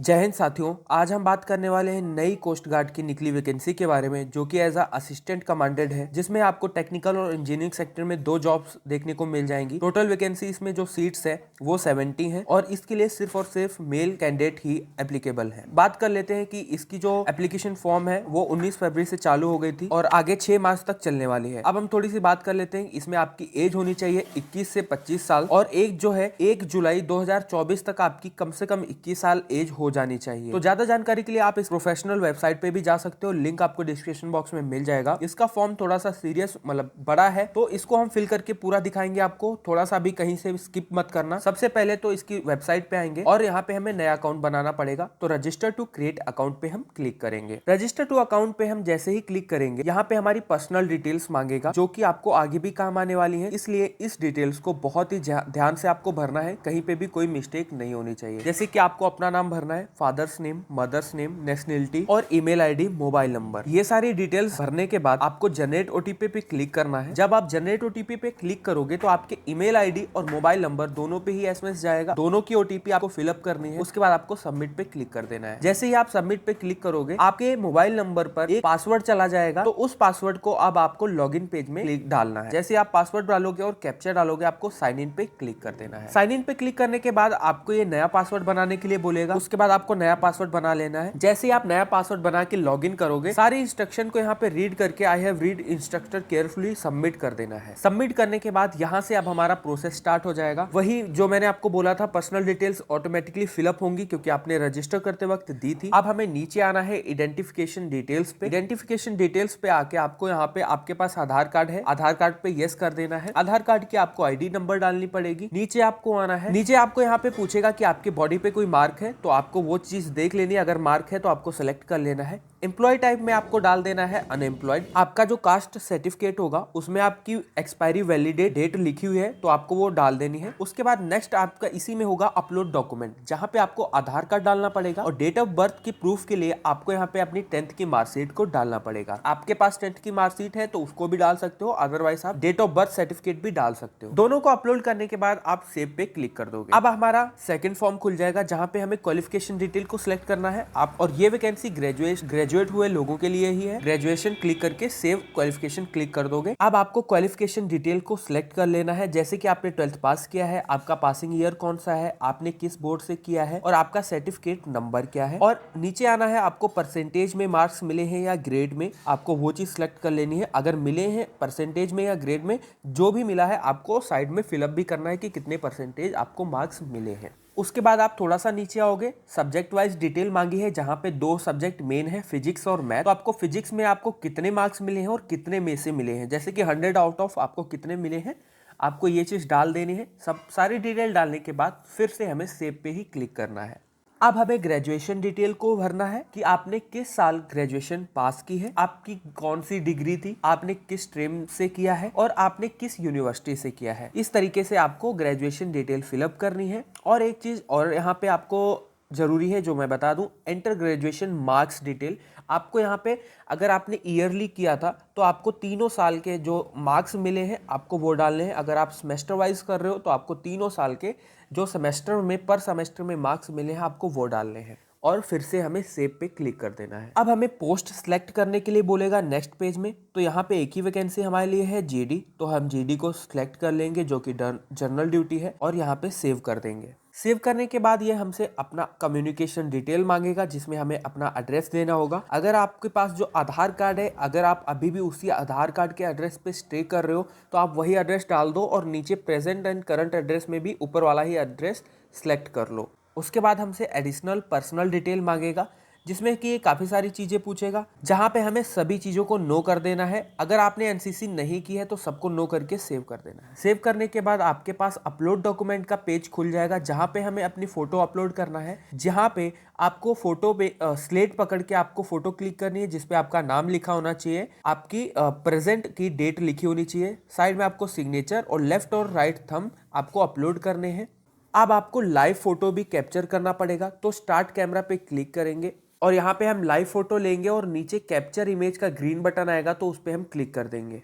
जय हिंद साथियों, आज हम बात करने वाले हैं नई कोस्ट गार्ड की निकली वैकेंसी के बारे में, जो कि एज अ असिस्टेंट कमांडेंट है, जिसमें आपको टेक्निकल और इंजीनियरिंग सेक्टर में 2 जॉब्स देखने को मिल जाएंगी। टोटल वैकेंसी इसमें जो सीट्स है वो 70 है और इसके लिए सिर्फ और सिर्फ मेल कैंडिडेट ही एप्लीकेबल है। बात कर लेते हैं कि इसकी जो एप्लीकेशन फॉर्म है वो 19 फरवरी से चालू हो गई थी और आगे 6 मार्च तक चलने वाली है। अब हम थोड़ी सी बात कर लेते हैं, इसमें आपकी एज होनी चाहिए 21 से 25 साल और एक जो है 1 जुलाई 2024 तक आपकी कम से कम 21 साल एज हो जानी चाहिए। तो ज्यादा जानकारी के लिए आप इस प्रोफेशनल वेबसाइट पे भी जा सकते हो, लिंक आपको डिस्क्रिप्शन बॉक्स में मिल जाएगा। इसका फॉर्म थोड़ा सा सीरियस मतलब बड़ा है, तो इसको हम फिल करके पूरा दिखाएंगे आपको, थोड़ा सा भी कहीं से स्किप मत करना। सबसे पहले तो इसकी वेबसाइट पे आएंगे और यहाँ पे हमें नया अकाउंट बनाना पड़ेगा, तो रजिस्टर टू क्रिएट अकाउंट पे हम क्लिक करेंगे। रजिस्टर टू अकाउंट पे हम जैसे ही क्लिक करेंगे, यहाँ पे हमारी पर्सनल डिटेल्स मांगेगा, जो कि आपको आगे भी काम आने वाली है, इसलिए इस डिटेल्स को बहुत ही ध्यान से आपको भरना है, कहीं पे भी कोई मिस्टेक नहीं होनी चाहिए। जैसे कि आपको अपना नाम भरना है, father's name, mother's name, nationality और ईमेल आईडी, मोबाइल नंबर। ये सारी डिटेल्स भरने के बाद आपको जनरेट ओटीपी पे क्लिक करना है। जब आप जनरेट ओटीपी पे क्लिक करोगे तो आपके ईमेल आईडी और मोबाइल नंबर दोनों पे ही एसएमएस जाएगा, दोनों की ओटीपी आपको फिलअप करनी है। उसके बाद आपको सबमिट पे क्लिक कर देना है। जैसे ही आप सबमिट पे क्लिक करोगे, आपके मोबाइल नंबर पर एक पासवर्ड चला जाएगा, तो उस पासवर्ड को अब आपको लॉगिन पेज में क्लिक डालना है। जैसे आप पासवर्ड डालोगे और कैप्चा डालोगे, आपको साइन इन पे क्लिक कर देना है। साइन इन पे क्लिक करने के बाद आपको ये नया पासवर्ड बनाने के लिए बोलेगा। उसके बाद आपको नया पासवर्ड बना लेना है। जैसे ही आप नया पासवर्ड बना के लॉगिन करोगे, सारी इंस्ट्रक्शन को यहाँ पे रीड करके I have read instructor carefully submit कर देना है। सबमिट करने के बाद यहाँ से अब हमारा प्रोसेस स्टार्ट हो जाएगा। वही जो मैंने आपको बोला था, पर्सनल डिटेल्स ऑटोमेटिकली फिलअप होंगी क्योंकि आपने रजिस्टर करते वक्त दी थी। अब हमें नीचे आना है आइडेंटिफिकेशन डिटेल्स पे। आइडेंटिफिकेशन डिटेल्स पे आके आपको यहाँ पे आपके पास आधार कार्ड है, आधार कार्ड पे यस कर देना है। आधार कार्ड की आपको आईडी नंबर डालनी पड़ेगी। नीचे आपको आना है, नीचे आपको यहाँ पे पूछेगा कि आपके बॉडी पे कोई मार्क है, तो आपको वो चीज देख लेनी है। अगर मार्क है तो आपको सेलेक्ट कर लेना है। एम्प्लॉय टाइप में आपको डाल देना है अनएम्प्लॉयड। आपका जो कास्ट सर्टिफिकेट होगा उसमें आपकी एक्सपायरी वैलिडेट डेट लिखी हुई है, तो आपको वो डाल देनी है। उसके बाद नेक्स्ट आपका इसी में होगा अपलोड डॉक्यूमेंट, जहां पे आपको आधार कार्ड डालना पड़ेगा और डेट ऑफ बर्थ की प्रूफ के लिए आपको यहाँ पे अपनी 10th की मार्कशीट को डालना पड़ेगा। आपके पास 10th की मार्कशीट है तो उसको भी डाल सकते हो, अदरवाइज आप डेट ऑफ बर्थ सर्टिफिकेट भी डाल सकते हो। दोनों को अपलोड करने के बाद आप सेव पे क्लिक कर दोगे। अब हमारा सेकंड फॉर्म खुल जाएगा, जहां पे हमें क्वालिफिकेशन डिटेल को सिलेक्ट करना है। आप और ये वैकेंसी ग्रेजुएट हुए लोगों के लिए ही है। ग्रेजुएशन क्लिक करके सेव क्वालिफिकेशन क्लिक कर दोगे। अब आपको क्वालिफिकेशन डिटेल को सिलेक्ट कर लेना है, जैसे कि आपने 12th पास किया है, आपका पासिंग ईयर कौन सा है, आपने किस बोर्ड से किया है और आपका सर्टिफिकेट नंबर क्या है। और नीचे आना है, आपको परसेंटेज में मार्क्स मिले हैं या ग्रेड में, आपको वो चीज सिलेक्ट कर लेनी है। अगर मिले हैं परसेंटेज में या ग्रेड में, जो भी मिला है आपको साइड में फिलअप भी करना है कि कितने परसेंटेज आपको मार्क्स मिले हैं। उसके बाद आप थोड़ा सा नीचे आओगे, सब्जेक्ट वाइज डिटेल मांगी है, जहां पे 2 सब्जेक्ट मेन है, फिजिक्स और मैथ। तो आपको फिजिक्स में आपको कितने मार्क्स मिले हैं और कितने में से मिले हैं, जैसे कि 100 आउट ऑफ आपको कितने मिले हैं, आपको ये चीज डाल देनी है। सब सारी डिटेल डालने के बाद फिर से हमें सेव पे ही क्लिक करना है। अब हमें ग्रेजुएशन डिटेल को भरना है कि आपने किस साल ग्रेजुएशन पास की है, आपकी कौन सी डिग्री थी, आपने किस स्ट्रीम से किया है और आपने किस यूनिवर्सिटी से किया है। इस तरीके से आपको ग्रेजुएशन डिटेल फिलअप करनी है। और एक चीज और यहाँ पे आपको जरूरी है जो मैं बता दूं, एंटर ग्रेजुएशन मार्क्स डिटेल। आपको यहाँ पे अगर आपने ईयरली किया था तो आपको तीनों साल के जो मार्क्स मिले हैं आपको वो डालने हैं। अगर आप सेमेस्टर वाइज कर रहे हो तो आपको तीनों साल के जो सेमेस्टर में पर सेमेस्टर में मार्क्स मिले हैं आपको वो डालने हैं और फिर से हमें सेव पे क्लिक कर देना है। अब हमें पोस्ट सिलेक्ट करने के लिए बोलेगा नेक्स्ट पेज में, तो यहाँ पे एक ही वैकेंसी हमारे लिए है जीडी, तो हम जीडी को सिलेक्ट कर लेंगे जो कि जनरल ड्यूटी है और यहाँ पे सेव कर देंगे। सेव करने के बाद ये हमसे अपना कम्युनिकेशन डिटेल मांगेगा, जिसमें हमें अपना एड्रेस देना होगा। अगर आपके पास जो आधार कार्ड है, अगर आप अभी भी उसी आधार कार्ड के एड्रेस पे स्टे कर रहे हो तो आप वही एड्रेस डाल दो और नीचे प्रेजेंट एंड करंट एड्रेस में भी ऊपर वाला ही एड्रेस सेलेक्ट कर लो। उसके बाद हमसे एडिशनल पर्सनल डिटेल मांगेगा, जिसमें कि काफ़ी सारी चीज़ें पूछेगा, जहां पे हमें सभी चीज़ों को नो कर देना है। अगर आपने एनसीसी नहीं की है तो सबको नो करके सेव कर देना है। सेव करने के बाद आपके पास अपलोड डॉक्यूमेंट का पेज खुल जाएगा, जहां पे हमें अपनी फ़ोटो अपलोड करना है। जहां पे आपको फ़ोटो पे स्लेट पकड़ के आपको फ़ोटो क्लिक करनी है, जिसपे आपका नाम लिखा होना चाहिए, आपकी प्रेजेंट की डेट लिखी होनी चाहिए, साइड में आपको सिग्नेचर और लेफ्ट और राइट थंब आपको अपलोड करने हैं। अब आपको लाइव फोटो भी कैप्चर करना पड़ेगा, तो स्टार्ट कैमरा पे क्लिक करेंगे और यहाँ पे हम लाइव फोटो लेंगे और नीचे कैप्चर इमेज का ग्रीन बटन आएगा तो उस पर हम क्लिक कर देंगे।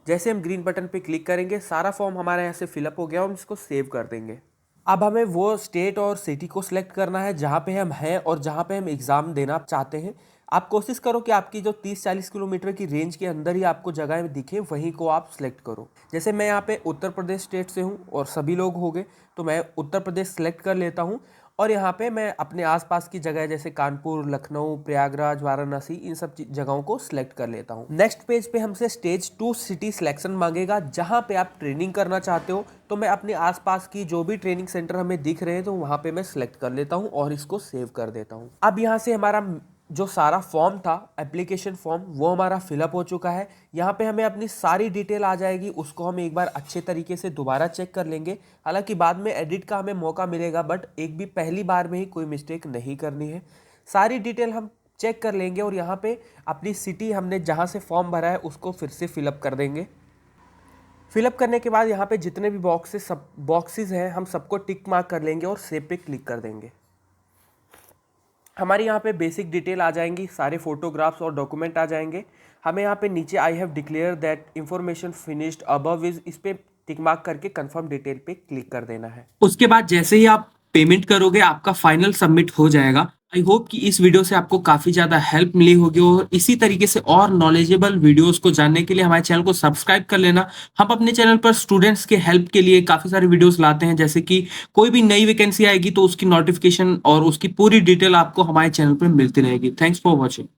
जैसे हम ग्रीन बटन पे क्लिक करेंगे, सारा फॉर्म हमारे यहाँ से फिलअप हो गया और हम इसको सेव कर देंगे। अब हमें वो स्टेट और सिटी को सिलेक्ट करना है जहाँ पे हम हैं और जहाँ पे हम एग्ज़ाम देना चाहते हैं। आप कोशिश करो कि आपकी जो 30-40 किलोमीटर की रेंज के अंदर ही आपको जगह दिखे, वहीं को आप सिलेक्ट करो। जैसे मैं यहाँ पे उत्तर प्रदेश स्टेट से हूँ और सभी लोग हो गए, तो मैं उत्तर प्रदेश सिलेक्ट कर लेता हूँ और यहाँ पे मैं अपने आसपास की जगह जैसे कानपुर, लखनऊ, प्रयागराज, वाराणसी, इन सब जगहों को सिलेक्ट कर लेता हूँ। नेक्स्ट पेज पे हमसे स्टेज 2 सिटी सिलेक्शन मांगेगा जहाँ पे आप ट्रेनिंग करना चाहते हो। तो मैं अपने आसपास की जो भी ट्रेनिंग सेंटर हमें दिख रहे हैं तो वहाँ पे मैं सिलेक्ट कर लेता हूँ और इसको सेव कर देता हूँ। अब यहाँ से हमारा जो सारा फॉर्म था, एप्लीकेशन फॉर्म, वो हमारा फिलअप हो चुका है। यहाँ पे हमें अपनी सारी डिटेल आ जाएगी, उसको हम एक बार अच्छे तरीके से दोबारा चेक कर लेंगे। हालांकि बाद में एडिट का हमें मौका मिलेगा, बट एक भी पहली बार में ही कोई मिस्टेक नहीं करनी है। सारी डिटेल हम चेक कर लेंगे और यहाँ पे अपनी सिटी हमने जहाँ से फॉर्म भरा है उसको फिर से फिलअप कर देंगे। फिलअप करने के बाद यहाँ पे जितने भी बॉक्सेस हैं हम सबको टिक मार्क कर लेंगे और सेव पे क्लिक कर देंगे। हमारी यहाँ पे बेसिक डिटेल आ जाएंगी, सारे फोटोग्राफ्स और डॉक्यूमेंट आ जाएंगे। हमें यहाँ पे नीचे I have declare that information finished above इस पे टिक मार्क करके कंफर्म डिटेल पे क्लिक कर देना है। उसके बाद जैसे ही आप पेमेंट करोगे आपका फाइनल सबमिट हो जाएगा। आई होप कि इस वीडियो से आपको काफी ज्यादा हेल्प मिली होगी और इसी तरीके से और नॉलेजेबल वीडियोस को जानने के लिए हमारे चैनल को सब्सक्राइब कर लेना। हम अपने चैनल पर स्टूडेंट्स के हेल्प के लिए काफी सारे वीडियोस लाते हैं, जैसे कि कोई भी नई वैकेंसी आएगी तो उसकी नोटिफिकेशन और उसकी पूरी डिटेल आपको हमारे चैनल पर मिलती रहेगी। Thanks for watching.